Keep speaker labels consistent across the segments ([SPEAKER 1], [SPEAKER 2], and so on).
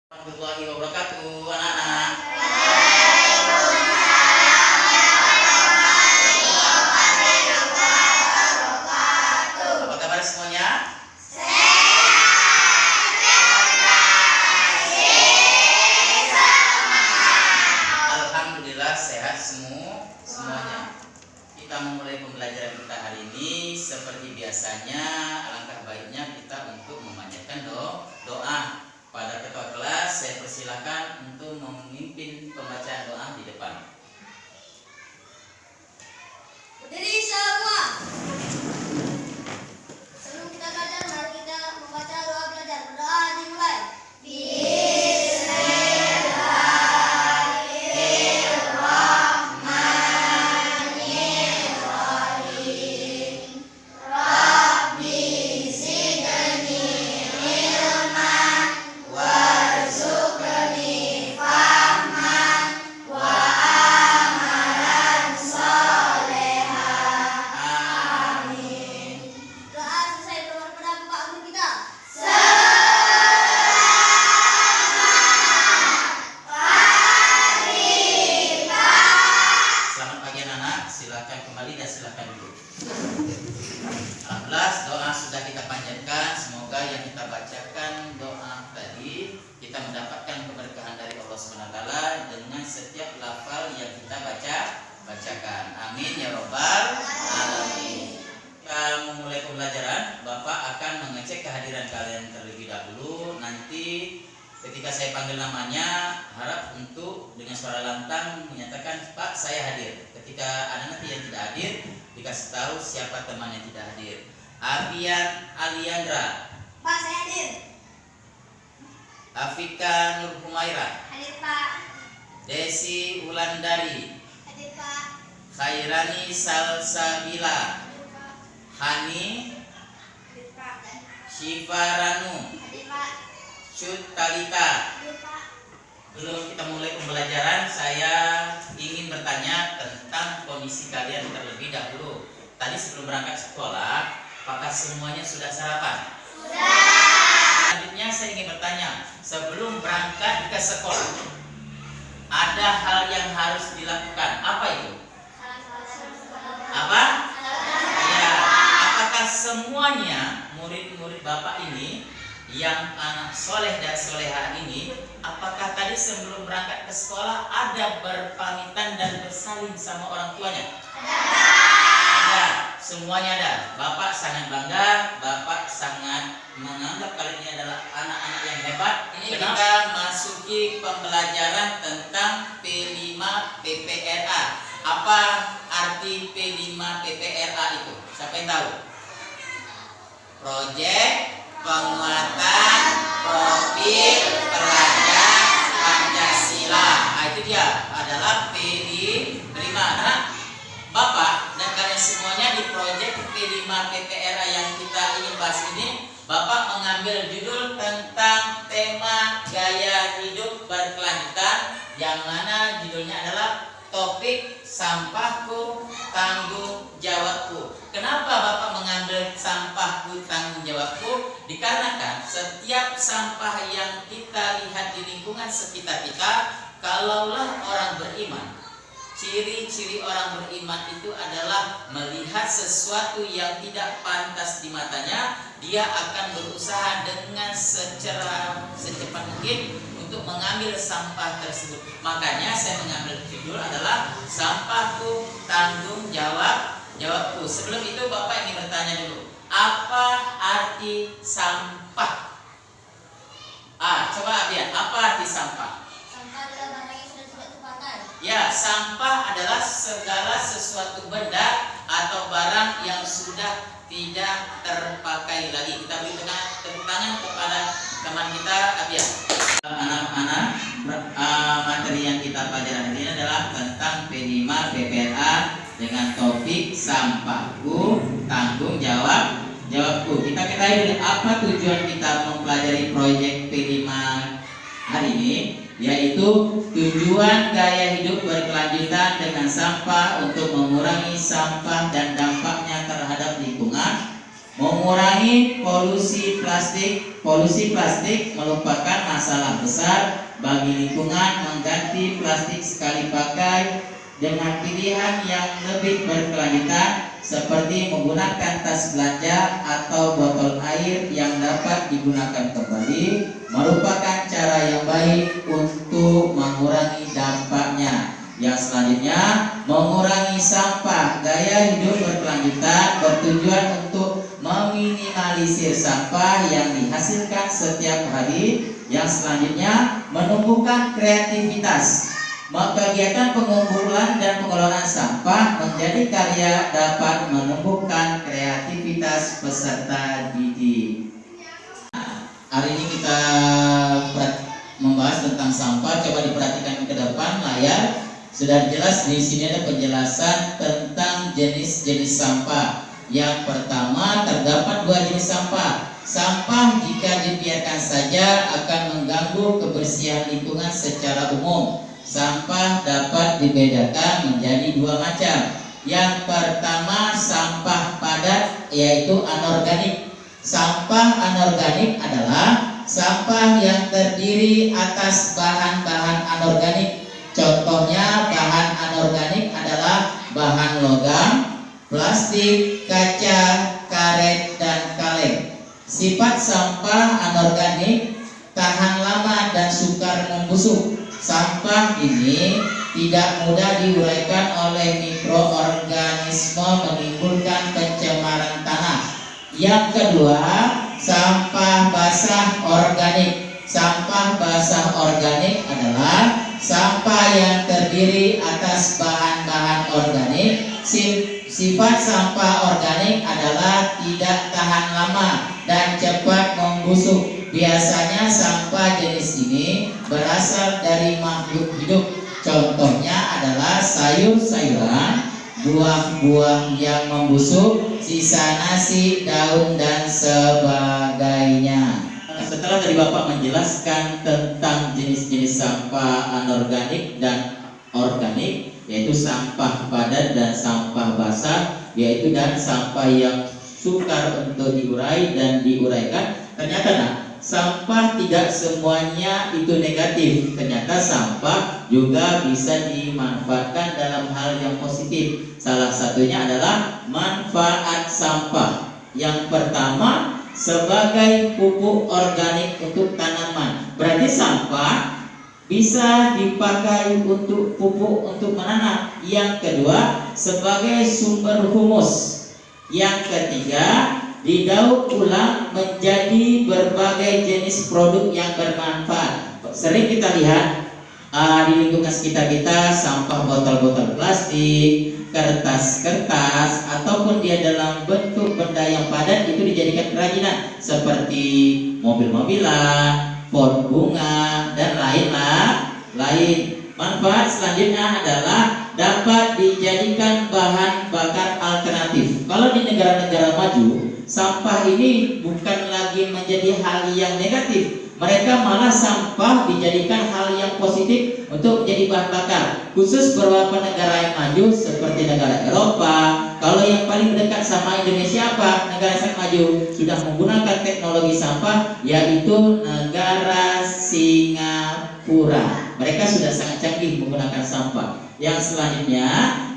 [SPEAKER 1] Warahmatullahi wabarakatuh, anak-anak. Apa kabar semuanya? Alhamdulillah sehat semuanya. Kita memulai pembelajaran kita hari ini seperti biasanya. Alangkah baiknya kita untuk memanjatkan doa. Pada ketua kelas saya persilakan untuk memimpin pembacaan doa di depan.
[SPEAKER 2] Berdiri semua. Sebelum kita belajar, mari kita membaca doa belajar. Berdoa dimulai. Doa sudah kita panjatkan. Semoga yang kita bacakan doa tadi kita mendapatkan keberkahan dari Allah SWT dengan setiap lafal yang kita bacakan. Amin ya robbal alamin. Kita memulai pembelajaran. Bapak akan mengecek kehadiran kalian terlebih dahulu. Nanti ketika saya panggil namanya, harap untuk dengan suara lantang menyatakan, Pak, saya hadir. Ketika ada nanti yang tidak hadir, dikasih tahu siapa teman yang tidak hadir. Abian Aliandra. Pak, saya hadir.
[SPEAKER 1] Afika Nur Humaira.
[SPEAKER 2] Hadir, Pak.
[SPEAKER 1] Desi Wulandari.
[SPEAKER 2] Hadir, Pak.
[SPEAKER 1] Khairani Salsabila.
[SPEAKER 2] Hadir, Pak.
[SPEAKER 1] Hani.
[SPEAKER 2] Hadir, Pak.
[SPEAKER 1] Syifa Ranu.
[SPEAKER 2] Hadir, Pak.
[SPEAKER 1] Cut Talita.
[SPEAKER 2] Hadir, Pak.
[SPEAKER 1] Belum kita mulai pembelajaran, saya ingin bertanya tentang kondisi kalian terlebih dahulu. Tadi sebelum berangkat sekolah, apakah semuanya sudah sarapan?
[SPEAKER 2] Sudah.
[SPEAKER 1] Selanjutnya saya ingin bertanya, sebelum berangkat ke sekolah, ada hal yang harus dilakukan. Apa itu? Apa? Ya, apakah semuanya murid-murid Bapak ini yang anak soleh dan soleha ini, apakah tadi sebelum berangkat ke sekolah ada berpamitan dan bersaling sama orang tuanya? Ada, semuanya ada. Bapak sangat bangga, Bapak sangat menganggap kalian ini adalah anak-anak yang hebat. Ini kita masuki pembelajaran tentang P5 PPRA. Apa arti P5 PPRA itu? Siapa yang tahu? Proyek Penguatan Profil Pelajar Pancasila. Nah, itu dia adalah P5. Nah, Bapak dan kalian semuanya di proyek P5 PPRA yang kita ingin bahas ini, Bapak mengambil judul tentang tema gaya hidup berkelanjutan, yang mana judulnya adalah topik sampahku tanggung jawabku. Kenapa Bapak mengambil sampahku tanggung jawabku? Dikarenakan setiap sampah yang kita lihat di lingkungan sekitar kita, kalaulah orang beriman, ciri-ciri orang beriman itu adalah melihat sesuatu yang tidak pantas di matanya, dia akan berusaha dengan secepat mungkin untuk mengambil sampah tersebut. Makanya saya mengambil judul adalah sampahku tanggung jawabku. Sebelum itu Bapak ingin bertanya dulu, apa arti sampah? Coba Abian, apa arti sampah?
[SPEAKER 2] Sampah adalah barang yang sudah tidak terpakai.
[SPEAKER 1] Ya, sampah adalah segala sesuatu benda atau barang yang sudah tidak terpakai lagi. Kita beri tepuk tangan kepada teman kita Abian. Anak-anak, materi yang kita pelajari hari ini adalah tentang P5 PPRA dengan topik sampahku tanggung jawabku. Kita ketahui dulu apa tujuan kita mempelajari proyek P5 hari ini, yaitu tujuan gaya hidup berkelanjutan dengan sampah untuk mengurangi sampah dan dampaknya terhadap lingkungan, mengurangi polusi
[SPEAKER 2] polusi plastik merupakan masalah besar bagi lingkungan. Mengganti plastik sekali pakai dengan pilihan yang lebih berkelanjutan seperti menggunakan tas belanja atau botol air yang dapat digunakan kembali merupakan cara yang baik untuk mengurangi dampaknya. Yang selanjutnya, mengurangi sampah. Gaya hidup berkelanjutan bertujuan untuk meminimalisir sampah yang dihasilkan setiap hari. Yang selanjutnya, menumbuhkan kreativitas. Kegiatan pengumpulan dan pengelolaan sampah menjadi karya dapat menumbuhkan kreativitas peserta didik. Hari ini kita membahas tentang sampah. Coba diperhatikan ke depan layar. Sudah jelas di sini ada penjelasan tentang jenis-jenis sampah. Yang pertama, terdapat 2 jenis sampah. Sampah jika dibiarkan saja akan mengganggu kebersihan lingkungan secara umum. Sampah dapat dibedakan menjadi 2 macam. Yang pertama, sampah padat, yaitu anorganik. Sampah anorganik adalah sampah yang terdiri atas bahan-bahan anorganik. Contohnya bahan anorganik adalah bahan logam, plastik, kaca, karet, dan kaleng. Sifat sampah anorganik tahan lama dan sukar membusuk. Sampah ini tidak mudah diuraikan oleh mikroorganisme, menimbulkan pencemaran tanah. Yang kedua, sampah basah organik. Sampah basah organik adalah sampah yang terdiri atas bahan-bahan organik. Sifat sampah organik adalah tidak tahan lama dan cepat membusuk. Biasanya sampah jenis ini berasal dari makhluk hidup. Contohnya adalah sayur-sayuran, buah-buah yang membusuk, sisa nasi, daun, dan sebagainya. Setelah tadi Bapak menjelaskan tentang jenis-jenis sampah anorganik dan organik, yaitu sampah padat dan sampah basah, yaitu dan sampah yang sukar untuk diurai dan diuraikan. Ternyata sampah tidak semuanya itu negatif. Ternyata sampah juga bisa dimanfaatkan dalam hal yang positif. Salah satunya adalah manfaat sampah. Yang pertama, sebagai pupuk organik untuk tanaman. Berarti sampah bisa dipakai untuk pupuk untuk menanam. Yang kedua, sebagai sumber humus. Yang ketiga, didaur ulang menjadi berbagai jenis produk yang bermanfaat. Sering kita lihat di lingkungan sekitar kita, sampah botol-botol plastik, kertas-kertas, ataupun dia dalam bentuk benda yang padat itu dijadikan kerajinan seperti mobil-mobilan, pot bunga, dan lain. Manfaat selanjutnya adalah dapat dijadikan bahan bakar alternatif. Kalau di negara-negara maju, sampah ini bukan lagi menjadi hal yang negatif. Mereka malah sampah dijadikan hal yang positif untuk menjadi bahan bakar. Khusus beberapa negara yang maju seperti negara Eropa. Kalau yang paling dekat sama Indonesia apa? Negara yang maju sudah menggunakan teknologi sampah, yaitu negara Singapura. Mereka sudah sangat canggih menggunakan sampah. Yang selanjutnya,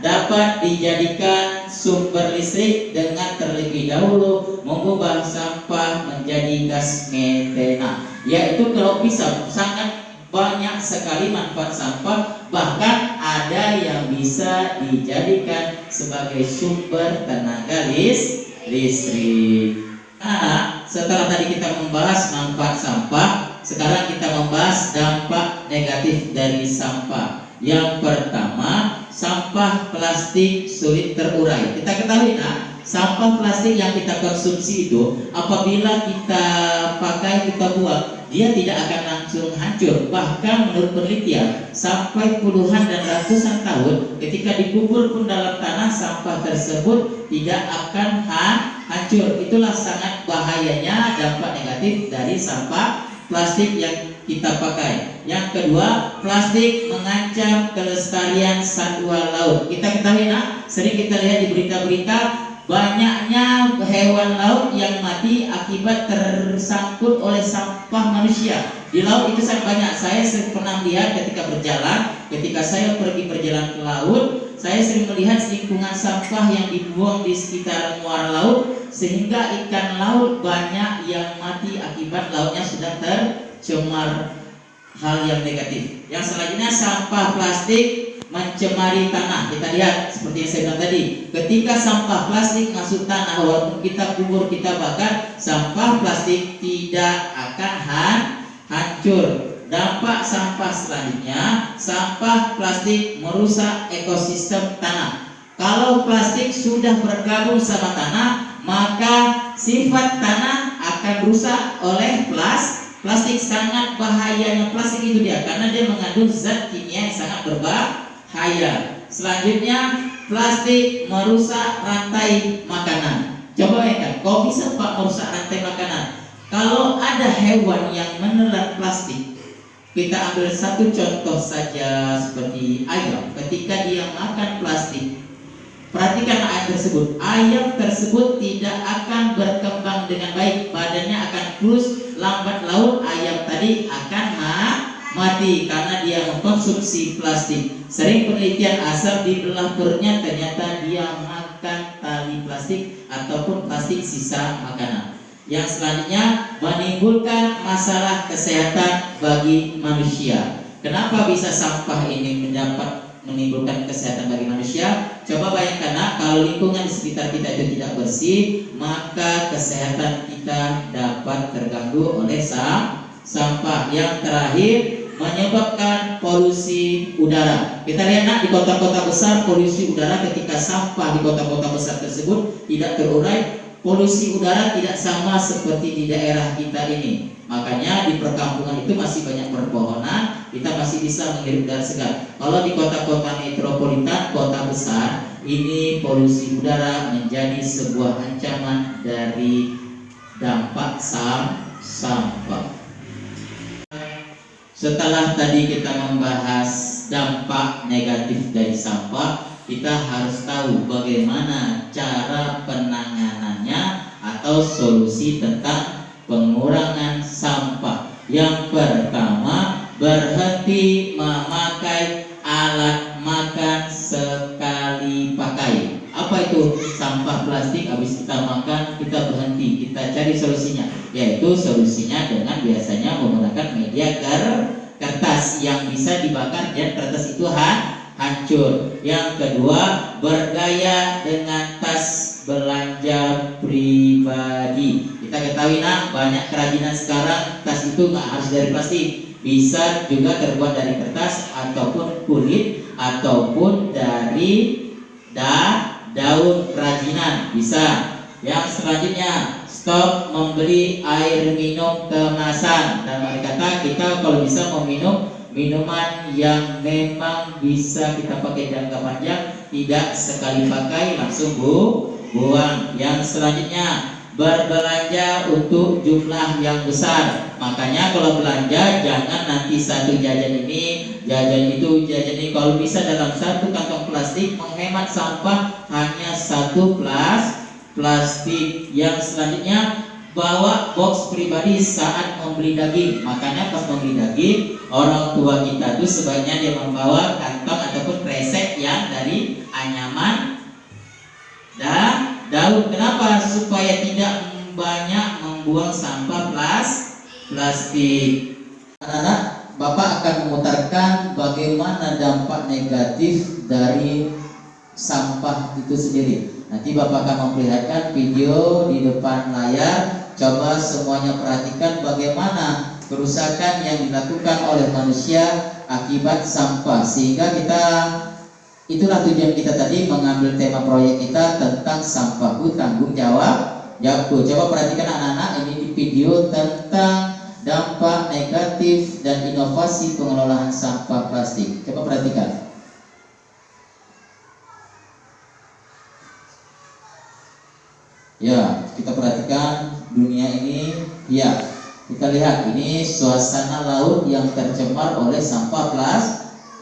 [SPEAKER 2] dapat dijadikan sumber listrik dengan terlebih dahulu mengubah sampah menjadi gas metana. Yaitu kalau bisa sangat banyak sekali manfaat sampah, bahkan ada yang bisa dijadikan sebagai sumber tenaga listrik. Nah, setelah tadi kita membahas manfaat sampah, sekarang kita membahas dampak negatif dari sampah. Yang pertama, sampah plastik sulit terurai. Kita ketahui sampah plastik yang kita konsumsi itu apabila kita pakai, kita buang, dia tidak akan langsung hancur. Bahkan menurut penelitian, sampai puluhan dan ratusan tahun ketika dikubur pun dalam tanah, sampah tersebut tidak akan hancur. Itulah sangat bahayanya dampak negatif dari sampah plastik yang kita pakai. Yang kedua, plastik mengancam kelestarian satwa laut. Kita ketahui sering kita lihat di berita-berita banyaknya hewan laut yang mati akibat tersangkut oleh sampah manusia. Di laut itu sangat banyak. Saya pernah lihat ketika berjalan, ketika saya pergi berjalan ke laut, saya sering melihat lingkungan sampah yang dibuang di sekitar muara laut, sehingga ikan laut banyak yang mati akibat lautnya sudah tercemar hal yang negatif. Yang selanjutnya, sampah plastik mencemari tanah. Kita lihat seperti yang saya bilang tadi, ketika sampah plastik masuk tanah, walaupun kita kubur, kita bakar, sampah plastik tidak akan hancur. Dampak sampah selanjutnya, sampah plastik merusak ekosistem tanah. Kalau plastik sudah bergabung sama tanah, maka sifat tanah akan rusak oleh plastik. Sangat bahayanya plastik itu dia, karena dia mengandung zat kimia yang sangat berbahaya. Selanjutnya, plastik merusak rantai makanan. Coba bayangkan, kok bisa Pak merusak rantai makanan? Kalau ada hewan yang menelan plastik, kita ambil satu contoh saja seperti ayam. Ketika dia makan plastik, perhatikan ayam tersebut tidak akan berkembang dengan baik, badannya akan kurus, lambat laun ayam tadi akan mati karena dia mengkonsumsi plastik. Sering penelitian asal dibelah perutnya, ternyata dia makan tali plastik ataupun plastik sisa makanan. Yang selanjutnya, menimbulkan masalah kesehatan bagi manusia. Kenapa bisa sampah ini menimbulkan kesehatan bagi manusia? Coba bayangkan, kalau lingkungan di sekitar kita itu tidak bersih, maka kesehatan kita dapat terganggu oleh sampah. Yang terakhir, menyebabkan polusi udara. Kita lihat di kota-kota besar, polusi udara ketika sampah di kota-kota besar tersebut tidak terurai, polusi udara tidak sama seperti di daerah kita ini. Makanya di perkampungan itu masih banyak perpohonan, kita masih bisa menghirup udara segar. Kalau di kota-kota metropolitan, kota besar, ini polusi udara menjadi sebuah ancaman dari dampak sampah. Setelah tadi kita membahas dampak negatif dari sampah, kita harus tahu bagaimana cara penanganannya atau solusi tentang pengurangan sampah. Yang pertama, berhenti memakai alat makan sekali pakai. Apa itu? Sampah plastik habis kita makan, kita berhenti, kita cari solusinya. Yaitu solusinya dengan biasanya menggunakan media kertas yang bisa dibakar dan kertas itu hancur. Yang kedua, bergaya dengan tas belanja pribadi. Kita ketahui banyak kerajinan sekarang, tas itu nggak harus dari plastik, bisa juga terbuat dari kertas ataupun kulit ataupun dari daun kerajinan bisa. Yang selanjutnya, stop membeli air minum kemasan. Dan mereka kata kita kalau bisa meminum minuman yang memang bisa kita pakai jangka panjang, tidak sekali pakai langsung buang. Yang selanjutnya, berbelanja untuk jumlah yang besar. Makanya kalau belanja jangan nanti satu jajan ini, jajan itu, jajan ini. Kalau bisa dalam satu kantong plastik, menghemat sampah hanya satu plastik. Yang selanjutnya, bawa box pribadi saat membeli daging. Makanya pas membeli daging, orang tua kita tuh sebaiknya dia membawa kantong ataupun kresek yang dari anyaman dan daun. Kenapa? Supaya tidak banyak membuang sampah plastik. Anak-anak, Bapak akan memutarkan bagaimana dampak negatif dari sampah itu sendiri. Nanti Bapak akan memperlihatkan video di depan layar. Coba semuanya perhatikan bagaimana kerusakan yang dilakukan oleh manusia akibat sampah. Sehingga itulah tujuan kita tadi mengambil tema proyek kita tentang sampahku tanggung jawabku. Coba perhatikan anak-anak, ini di video tentang dampak negatif dan inovasi pengelolaan sampah plastik. Coba perhatikan. Ya, kita perhatikan dunia ini. Ya, kita lihat ini suasana laut yang tercemar oleh sampah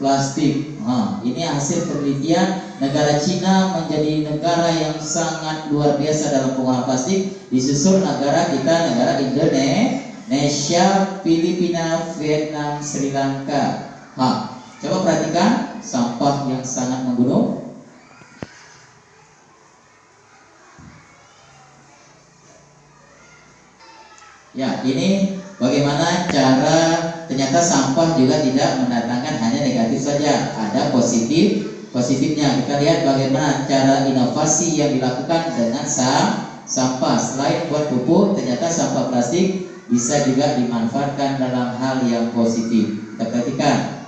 [SPEAKER 2] plastik. Ini hasil penelitian negara Cina menjadi negara yang sangat luar biasa dalam pengolahan plastik. Disusul negara kita, negara Indonesia, Filipina, Vietnam, Sri Lanka. Coba perhatikan sampah yang sangat membunuh. Ya, ini bagaimana cara ternyata sampah juga tidak mendatangkan hanya negatif saja, ada positifnya. Kita lihat bagaimana cara inovasi yang dilakukan dengan sampah. Selain buat pupuk, ternyata sampah plastik bisa juga dimanfaatkan dalam hal yang positif. Kita perhatikan.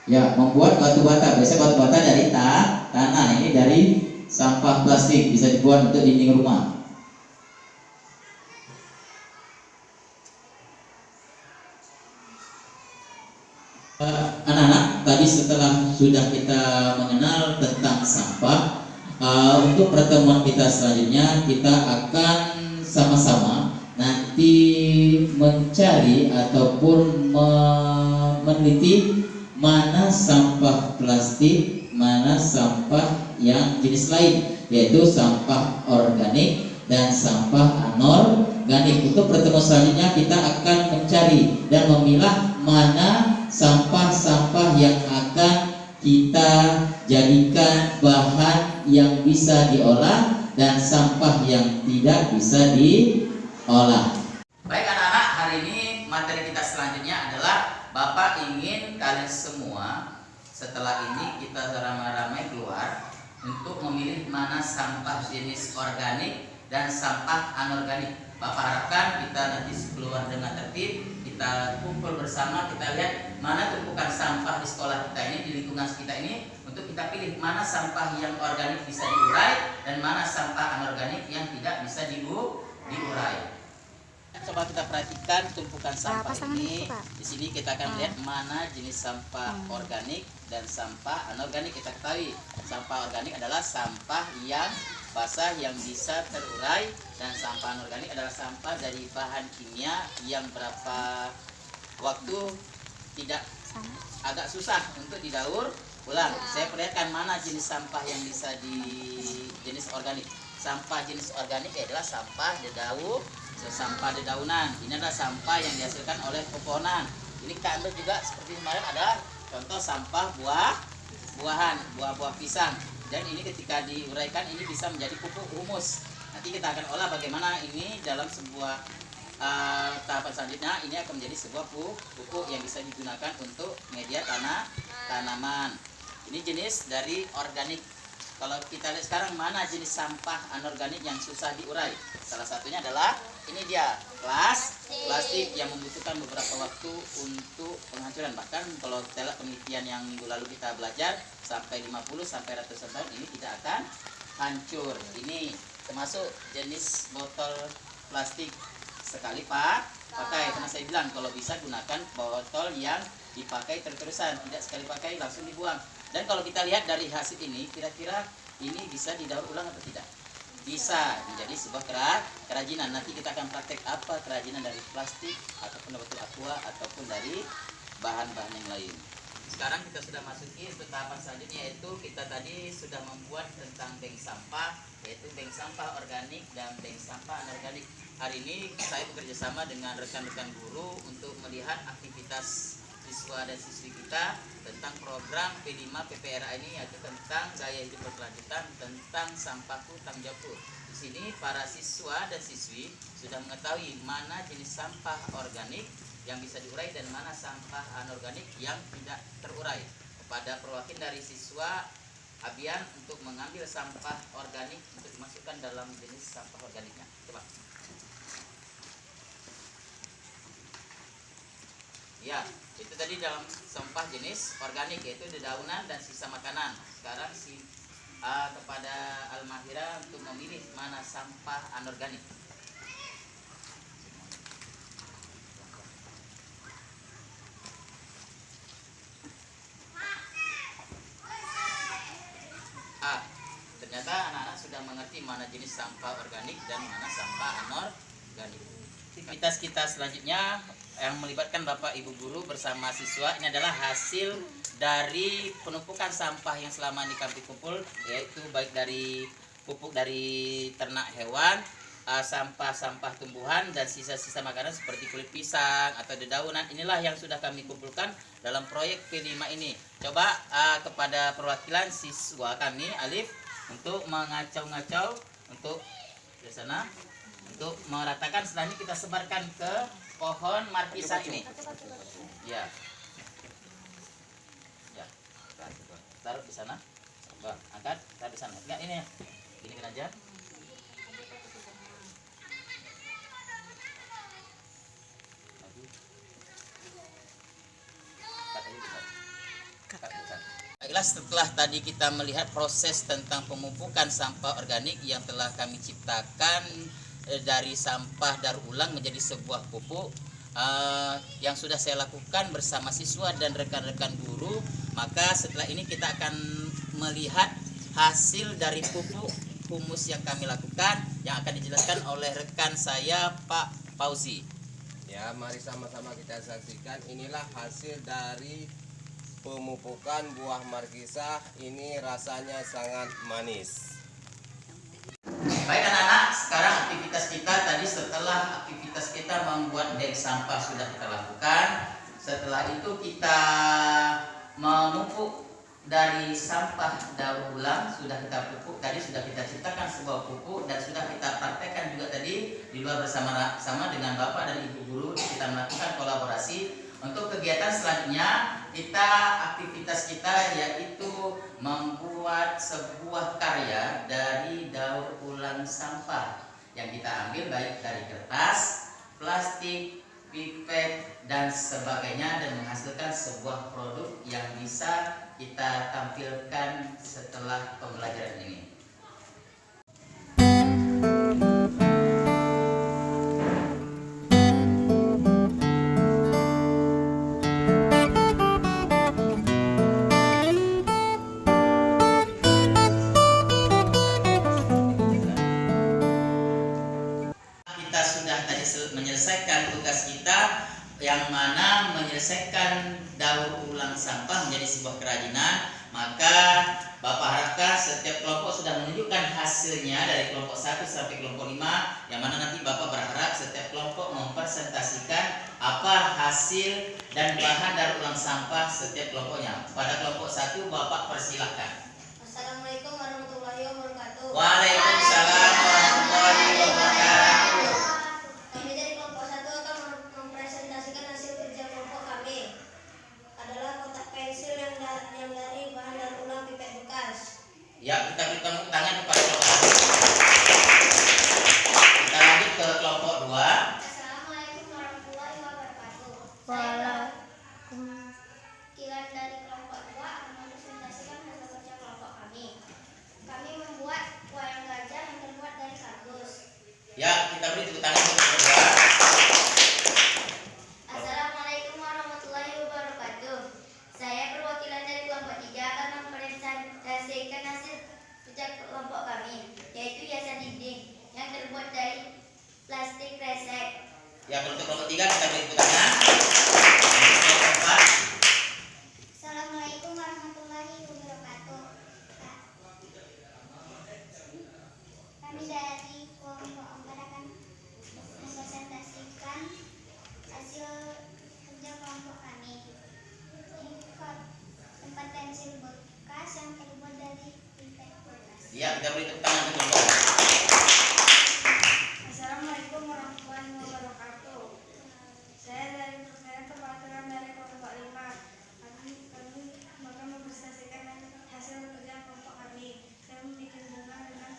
[SPEAKER 2] Ya, membuat batu bata. Biasanya batu bata dari tanah. Ini dari sampah plastik, bisa dibuat untuk dinding rumah. Anak-anak, tadi setelah sudah kita mengenal tentang sampah, untuk pertemuan kita selanjutnya kita akan sama-sama nanti mencari ataupun meneliti mana sampah plastik, mana sampah yang jenis lain, yaitu sampah organik dan sampah anorganik. Untuk pertemuan selanjutnya kita akan mencari dan memilah mana sampah-sampah yang akan kita jadikan bahan yang bisa diolah dan sampah yang tidak bisa diolah. Baik anak-anak, hari ini materi kita selanjutnya adalah Bapak ingin kalian semua setelah ini kita ramai-ramai keluar untuk memilih mana sampah jenis organik dan sampah anorganik. Bapak harapkan kita nanti keluar dengan tertib, kita kumpul bersama, kita lihat mana tumpukan sampah di sekolah kita ini, di lingkungan kita ini, untuk kita pilih mana sampah yang organik bisa diurai dan mana sampah anorganik yang tidak bisa diurai. Coba kita perhatikan tumpukan sampah ini. Di sini kita akan lihat mana jenis sampah organik dan sampah anorganik. Kita ketahui sampah organik adalah sampah yang basah yang bisa terurai, dan sampah anorganik adalah sampah dari bahan kimia yang berapa waktu tidak agak susah untuk didaur ulang. Saya perlihatkan mana jenis sampah yang bisa di jenis organik. Sampah jenis organik adalah sampah dedaunan. Ini adalah sampah yang dihasilkan oleh pepohonan. Ini kita ambil juga seperti kemarin ada contoh sampah buah pisang. Dan ini ketika diuraikan ini bisa menjadi pupuk humus. Nanti kita akan olah bagaimana ini dalam sebuah tahapan selanjutnya. Ini akan menjadi sebuah pupuk yang bisa digunakan untuk media tanaman. Ini jenis dari organik. Kalau kita lihat sekarang mana jenis sampah anorganik yang susah diurai, salah satunya adalah ini dia, plastik yang membutuhkan beberapa waktu untuk penghancuran. Bahkan kalau kita lihat penelitian yang minggu lalu kita belajar, sampai 50 sampai ratusan tahun ini tidak akan hancur. Ini termasuk jenis botol plastik sekali pakai. Karena saya bilang kalau bisa gunakan botol yang dipakai terus-terusan, tidak sekali pakai langsung dibuang. Dan kalau kita lihat dari hasil ini, kira-kira ini bisa didaur ulang atau tidak? Bisa menjadi sebuah kerajinan. Nanti kita akan praktek apa kerajinan dari plastik ataupun botol aqua ataupun dari bahan-bahan yang lain. Sekarang kita sudah masuki untuk tahapan selanjutnya, yaitu kita tadi sudah membuat tentang bank sampah, yaitu bank sampah organik dan bank sampah anorganik. Hari ini saya bekerja sama dengan rekan-rekan guru untuk melihat aktivitas siswa dan siswi kita tentang program P5 PPRA ini, yaitu tentang gaya hidup berkelanjutan, tentang sampahku tanggung jawabku. Di sini para siswa dan siswi sudah mengetahui mana jenis sampah organik yang bisa diurai dan mana sampah anorganik yang tidak terurai. Kepada perwakilan dari siswa Abian untuk mengambil sampah organik untuk dimasukkan dalam jenis sampah organiknya. Coba. Ya, itu tadi dalam sampah jenis organik, yaitu dedaunan dan sisa makanan. Sekarang kepada Al-Mahira untuk memilih mana sampah anorganik. Ternyata anak-anak sudah mengerti mana jenis sampah organik dan mana sampah anorganik. Aktivitas kita selanjutnya yang melibatkan Bapak Ibu guru bersama siswa ini adalah hasil dari penumpukan sampah yang selama ini kami kumpul, yaitu baik dari pupuk dari ternak hewan, sampah-sampah tumbuhan dan sisa-sisa makanan seperti kulit pisang atau dedaunan. Inilah yang sudah kami kumpulkan dalam proyek P5 ini. Coba kepada perwakilan siswa kami Alif untuk mengacau-ngacau untuk di sana untuk meratakan, setelah ini kita sebarkan ke pohon markisa ini. Ya. Ya. Taruh di sana. Coba angkat, taruh di sana. Enggak ini ya. Ini kan aja. Baiklah, setelah tadi kita melihat proses tentang pemupukan sampah organik yang telah kami ciptakan dari sampah daur ulang menjadi sebuah pupuk yang sudah saya lakukan bersama siswa dan rekan-rekan guru, maka setelah ini kita akan melihat hasil dari pupuk humus yang kami lakukan yang akan dijelaskan oleh rekan saya Pak Fauzi.
[SPEAKER 3] Ya, mari sama-sama kita saksikan. Inilah hasil dari pemupukan buah markisa. Ini rasanya sangat manis.
[SPEAKER 2] Baik anak-anak, sekarang aktivitas kita tadi, setelah aktivitas kita membuat bag sampah sudah kita lakukan. Setelah itu kita memupuk dari sampah daur ulang, sudah kita pupuk tadi, sudah kita ciptakan sebuah pupuk dan sudah kita praktekkan juga tadi di luar bersama-sama dengan Bapak dan Ibu guru. Kita melakukan kolaborasi. Untuk kegiatan selanjutnya, aktivitas kita yaitu membuat sebuah karya dari daur ulang sampah yang kita ambil baik dari kertas, plastik, pipet dan sebagainya, dan menghasilkan sebuah produk yang bisa kita tampilkan setelah pembelajaran ini. Kita sudah tadi menyelesaikan tugas kita, yang mana menyelesaikan daur ulang sampah menjadi sebuah kerajinan. Maka Bapak harapkan setiap kelompok sudah menunjukkan hasilnya dari kelompok 1 sampai kelompok 5, yang mana nanti Bapak berharap setiap kelompok mempresentasikan apa hasil dan bahan daur ulang sampah setiap kelompoknya. Pada kelompok 1 Bapak persilahkan.
[SPEAKER 4] Assalamualaikum warahmatullahi wabarakatuh.
[SPEAKER 2] Waalaikumsalam warahmatullahi wabarakatuh.
[SPEAKER 4] Kami dari kelompok 1 akan mempresentasikan hasil kerja kelompok kami. Adalah kotak pensil yang dari bahan daur ulang pipet bekas.
[SPEAKER 2] Ya, kita beri tepuk tangan kepada kelompok 1. Kita lanjut ke kelompok 2.
[SPEAKER 4] Assalamualaikum warahmatullahi wabarakatuh. Saya Kilan dari kelompok 2 akan mempresentasikan hasil kerja kelompok kami. Kami membuat wayang gajah yang terbuat dari kardus.
[SPEAKER 2] Ya, kita beri tepuk tangan untuk kelompok 2.
[SPEAKER 4] Assalamualaikum warahmatullahi wabarakatuh. Saya perwakilan dari kelompok 3 akan mempresentasikan hasil kerja kelompok kami, yaitu hiasan dinding yang terbuat dari plastik kresek.
[SPEAKER 2] Ya, untuk kelompok 3 kita beri tepuk tangan. Untuk kelompok 4.
[SPEAKER 4] Assalamualaikum warahmatullahi wabarakatuh. Kami dari kelompok 4 akan mempresentasikan hasil kerja kelompok kami. Ini tempat pensil bekas yang terbuat dari pipet bekas.
[SPEAKER 2] Ya, kita beri tepuk tangan untuk kelompok 4.
[SPEAKER 4] Assalamualaikum warahmatullahi wabarakatuh. Saya dari perwakilan dari kelompok 5. Kami akan mempresentasikan hasil kerja kelompok kami. Saya membuat bunga dengan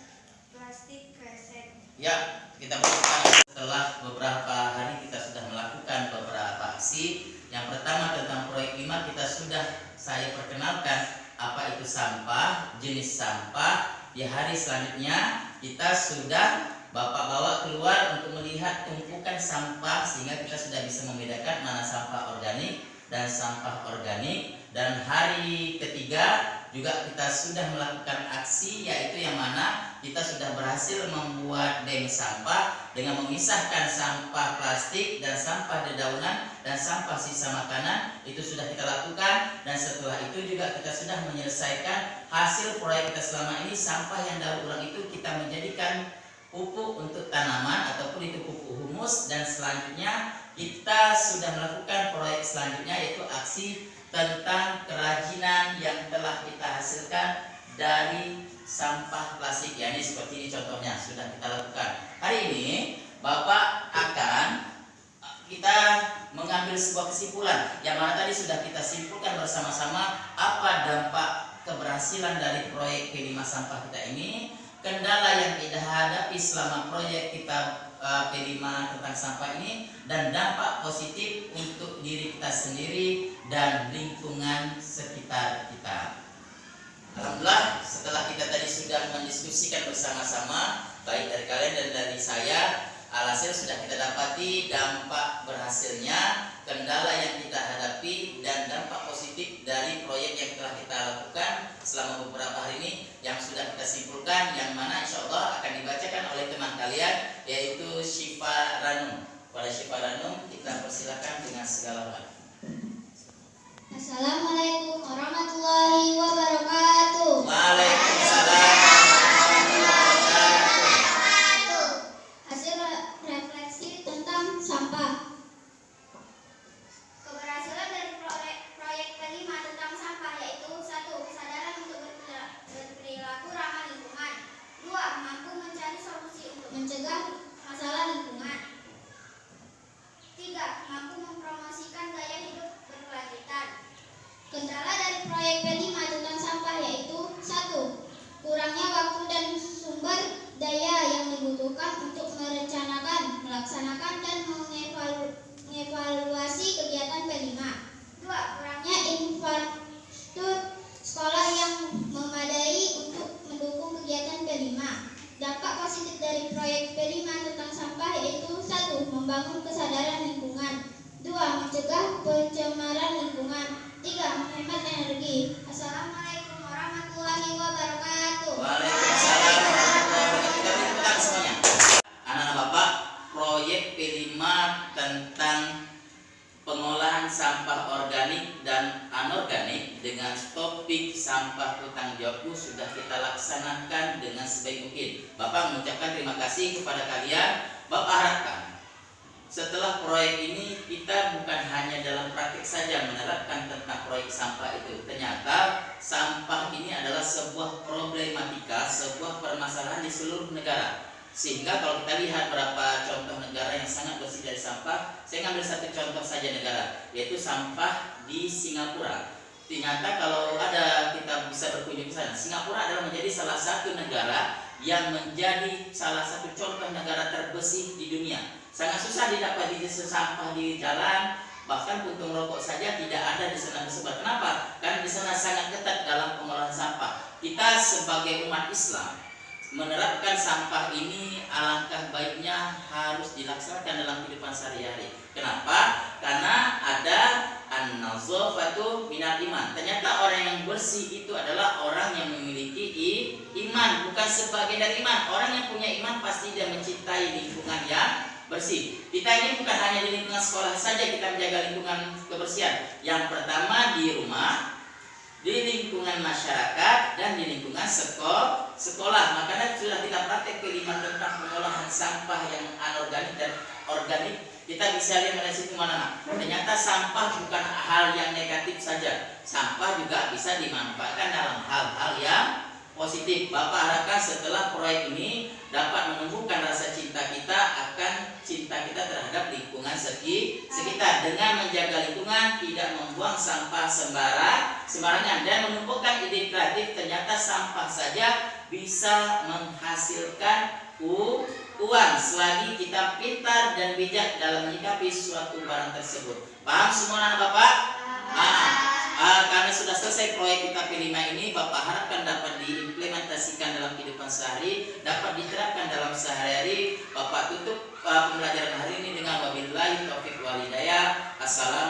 [SPEAKER 4] plastik kresek.
[SPEAKER 2] Ya, kita beri tepuk tangan. Setelah beberapa hari kita sudah melakukan beberapa aksi. Yang pertama tentang proyek 5 kita sudah saya perkenalkan apa itu sampah, jenis sampah. Di hari selanjutnya kita sudah Bapak bawa keluar untuk melihat tumpukan sampah sehingga kita sudah bisa membedakan mana sampah organik dan sampah organik. Dan hari ketiga juga kita sudah melakukan aksi, yaitu yang mana kita sudah berhasil membuat bank sampah dengan memisahkan sampah plastik dan sampah dedaunan dan sampah sisa makanan. Itu sudah kita lakukan, dan setelah itu juga kita sudah menyelesaikan hasil proyek kita selama ini. Sampah yang daur ulang itu kita menjadikan pupuk untuk tanaman ataupun itu pupuk humus, dan selanjutnya kita sudah melakukan proyek selanjutnya yaitu aksi tentang kerajinan yang telah kita hasilkan dari sampah plastik. Ya, ini seperti ini contohnya sudah kita lakukan. Hari ini Bapak akan kita mengambil sebuah kesimpulan yang mana tadi sudah kita simpulkan bersama-sama apa dampak keberhasilan dari proyek P5 sampah kita ini, kendala yang kita hadapi selama proyek kita P5 tentang sampah ini, dan dampak positif untuk diri kita sendiri dan lingkungan sekitar kita. Alhamdulillah, setelah kita tadi sudah mendiskusikan bersama-sama, baik dari kalian dan dari saya, alhasil sudah kita dapati dampak berhasilnya, kendala yang kita hadapi, dan dampak positif dari proyek yang telah kita lakukan selama beberapa hari ini yang sudah kita simpulkan, yang mana insya Allah akan dibacakan oleh teman kalian, yaitu Syifa Ranum. Pada Syifa Ranum kita persilakan dengan segala hormat.
[SPEAKER 5] Assalamualaikum warahmatullahi wabarakatuh.
[SPEAKER 2] Waalaikumsalam warahmatullahi wabarakatuh.
[SPEAKER 5] Hasil refleksi tentang sampah.
[SPEAKER 4] Keberhasilan dari proyek P5 tentang sampah yaitu 1. Kesadaran untuk berperilaku ramah lingkungan. 2. Mampu mencari solusi untuk mencegah masalah lingkungan. 3. Mampu mempromosikan gaya hidup berkelanjutan.
[SPEAKER 5] Kendala dari proyek P5 tentang sampah yaitu 1. Kurangnya waktu dan sumber daya yang dibutuhkan untuk merencanakan, melaksanakan, dan mengevaluasi kegiatan P5.
[SPEAKER 4] 2. Kurangnya
[SPEAKER 5] Infrastruktur sekolah yang memadai untuk mendukung kegiatan P5. Dampak positif dari proyek P5 tentang sampah yaitu 1. Membangun kesadaran lingkungan. 2. Mencegah pencemaran lingkungan. 3. Menghemat energi. Assalamualaikum warahmatullahi wabarakatuh.
[SPEAKER 2] Waalaikumsalam warahmatullahi wabarakatuh. Kita beri tepuk tangan semuanya. Anak-anak Bapak, proyek P5 tentang pengolahan sampah organik dan anorganik dengan topik sampah hutang jawabku sudah kita laksanakan dengan sebaik mungkin. Bapak mengucapkan terima kasih kepada kalian. Bapak harapkan setelah proyek ini kita bukan hanya dalam praktik saja menerapkan tentang proyek sampah itu. Ternyata sampah ini adalah sebuah problematika, sebuah permasalahan di seluruh negara. Sehingga kalau kita lihat beberapa contoh negara yang sangat bersih dari sampah, saya ngambil satu contoh saja negara, yaitu sampah di Singapura. Ternyata kalau ada kita bisa berkunjung ke sana, Singapura adalah menjadi salah satu negara yang menjadi salah satu contoh negara terbersih di dunia. Sangat susah didapati sampah di jalan, bahkan puntung rokok saja tidak ada di sana tersebar. Kenapa? Karena di sana sangat ketat dalam pengolahan sampah. Kita sebagai umat Islam menerapkan sampah ini alangkah baiknya harus dilaksanakan dalam kehidupan sehari-hari. Kenapa? Karena ada an-nazafatu minal iman. Ternyata orang yang bersih itu adalah orang yang memiliki iman, bukan sebagian dari iman. Orang yang punya iman pasti dia mencintai lingkungan yang bersih. Kita ini bukan hanya di lingkungan sekolah saja kita menjaga lingkungan kebersihan. Yang pertama di rumah, di lingkungan masyarakat, dan di lingkungan sekolah. Makanya sudah kita praktek P5 tentang pengolahan sampah yang anorganik dan organik. Kita bisa lihat dari situ mana. Ternyata sampah bukan hal yang negatif saja. Sampah juga bisa dimanfaatkan dalam hal-hal yang positif. Bapak harapkan setelah proyek ini dapat menumbuhkan rasa cinta kita akan cinta kita terhadap lingkungan sekitar dengan menjaga lingkungan, tidak membuang sampah sembarangan, dan menumbuhkan ide kreatif. Ternyata sampah saja bisa menghasilkan uang selagi kita pintar dan bijak dalam menyikapi suatu barang tersebut. Paham semua anak Bapak? Karena sudah selesai proyek kita P5 ini, Bapak harapkan dapat diimplementasikan dalam kehidupan sehari, dapat diterapkan dalam sehari-hari. Bapak tutup pembelajaran hari ini dengan wabillahi taufiq wal hidayah. Assalamualaikum.